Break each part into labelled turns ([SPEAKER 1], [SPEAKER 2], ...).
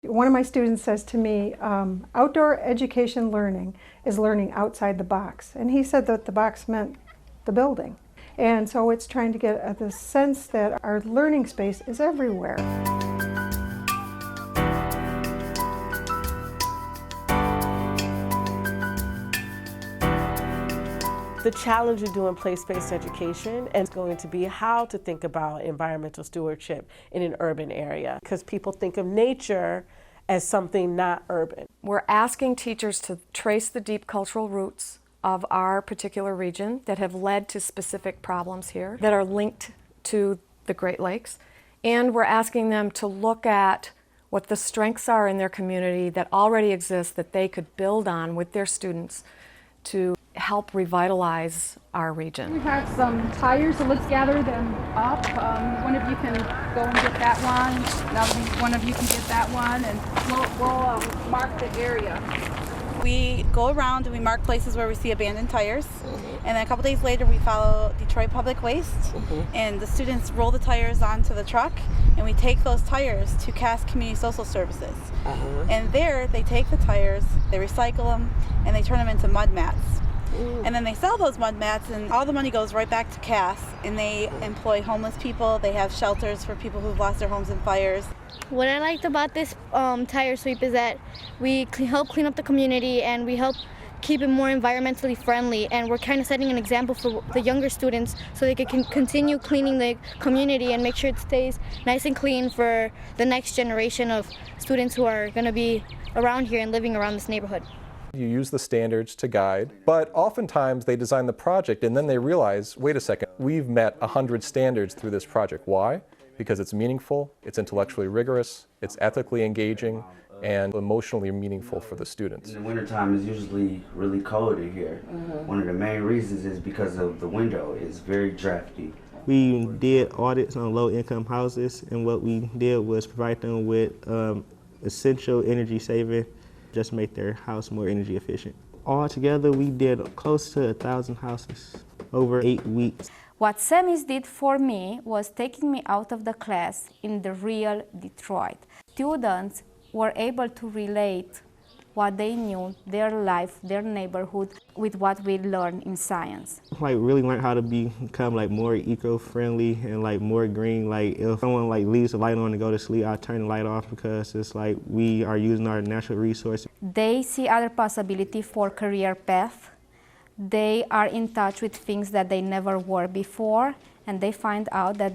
[SPEAKER 1] One of my students says to me, outdoor education learning is learning outside the box. And he said that the box meant the building. And so it's trying to get at the sense that our learning space is everywhere.
[SPEAKER 2] The challenge of doing place-based education is going to be how to think about environmental stewardship in an urban area, because people think of nature as something not urban.
[SPEAKER 3] We're asking teachers to trace the deep cultural roots of our particular region that have led to specific problems here that are linked to the Great Lakes. And we're asking them to look at what the strengths are in their community that already exist that they could build on with their students to help revitalize our region.
[SPEAKER 4] We have some tires, so let's gather them up. One of you can go and get that one. Now one of you can get that one, and we'll mark the area.
[SPEAKER 5] We go around and we mark places where we see abandoned tires, and then a couple days later we follow Detroit Public Waste, and the students roll the tires onto the truck, and we take those tires to Cass Community Social Services. And there they take the tires, they recycle them, and they turn them into mud mats. And then they sell those mud mats, and all the money goes right back to Cass, and they employ homeless people. They have shelters for people who've lost their homes in fires.
[SPEAKER 6] What I liked about this tire sweep is that we help clean up the community and we help keep it more environmentally friendly, and we're kind of setting an example for the younger students so they can continue cleaning the community and make sure it stays nice and clean for the next generation of students who are going to be around here and living around this neighborhood.
[SPEAKER 7] You use the standards to guide, but oftentimes they design the project and then they realize, wait a second, we've met 100 standards through this project. Why? Because it's meaningful, it's intellectually rigorous, it's ethically engaging, and emotionally meaningful for the students.
[SPEAKER 8] In the wintertime, it's usually really cold in here. One of the main reasons is because of the window. It's very drafty.
[SPEAKER 9] We did audits on low-income houses, and what we did was provide them with essential energy saving, just make their house more energy efficient. Altogether, we did close to 1,000 houses over 8 weeks.
[SPEAKER 10] What Semis did for me was taking me out of the class in the real Detroit. Students were able to relate what they knew, their life, their neighborhood, with what we learned in science.
[SPEAKER 9] Really learn how to become more eco-friendly and more green. If someone leaves the light on to go to sleep, I turn the light off because it's we are using our natural resources.
[SPEAKER 10] They see other possibility for career path. They are in touch with things that they never were before, and they find out that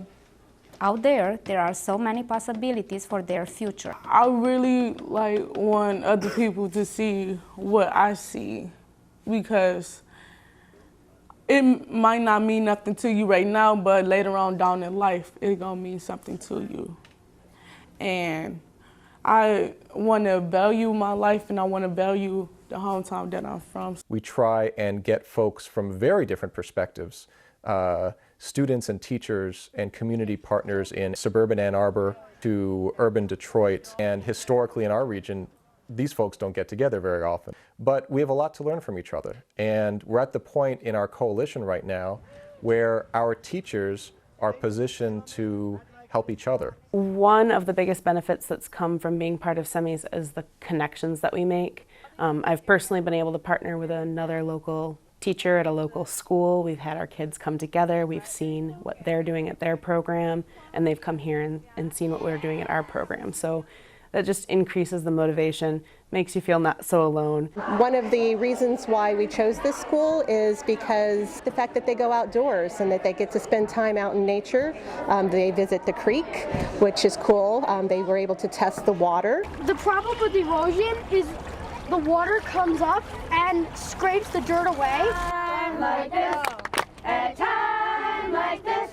[SPEAKER 10] out there are so many possibilities for their future.
[SPEAKER 2] I really want other people to see what I see, because it might not mean nothing to you right now, but later on down in life, it's gonna mean something to you. And I want to value my life, and I want to value the hometown that I'm from.
[SPEAKER 7] We try and get folks from very different perspectives, students and teachers and community partners in suburban Ann Arbor to urban Detroit. And historically in our region, these folks don't get together very often. But we have a lot to learn from each other. And we're at the point in our coalition right now where our teachers are positioned to help each other.
[SPEAKER 11] One of the biggest benefits that's come from being part of Semis is the connections that we make. I've personally been able to partner with another local teacher at a local school. We've had our kids come together, we've seen what they're doing at their program, and they've come here and seen what we're doing at our program. So that just increases the motivation, makes you feel not so alone.
[SPEAKER 12] One of the reasons why we chose this school is because the fact that they go outdoors and that they get to spend time out in nature. They visit the creek, which is cool. They were able to test the water.
[SPEAKER 13] The problem with erosion is the water comes up and scrapes the dirt away. Time like this, at time like this,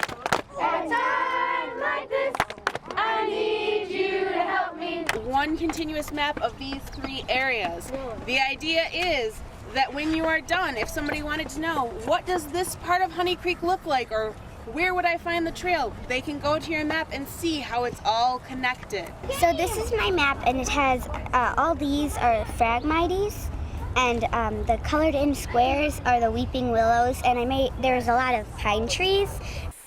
[SPEAKER 13] at time like this, I need you to help me.
[SPEAKER 14] One continuous map of these 3 areas. The idea is that when you are done, if somebody wanted to know, what does this part of Honey Creek look like, or where would I find the trail, they can go to your map and see how it's all connected.
[SPEAKER 15] So this is my map, and it has all these are phragmites, and the colored in squares are the weeping willows, and there's a lot of pine trees.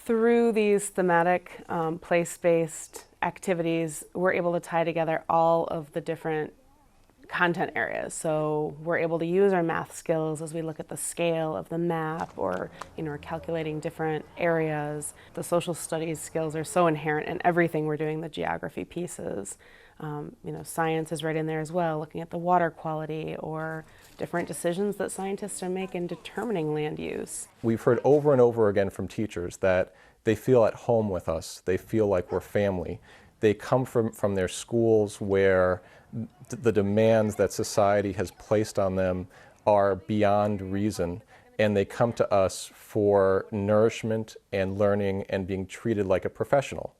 [SPEAKER 11] Through these thematic, place-based activities, we're able to tie together all of the different content areas. So we're able to use our math skills as we look at the scale of the map, or we're calculating different areas. The social studies skills are so inherent in everything we're doing, the geography pieces. Science is right in there as well, looking at the water quality or different decisions that scientists are making determining land use.
[SPEAKER 7] We've heard over and over again from teachers that they feel at home with us. They feel like we're family. They come from their schools where the demands that society has placed on them are beyond reason, and they come to us for nourishment and learning and being treated like a professional.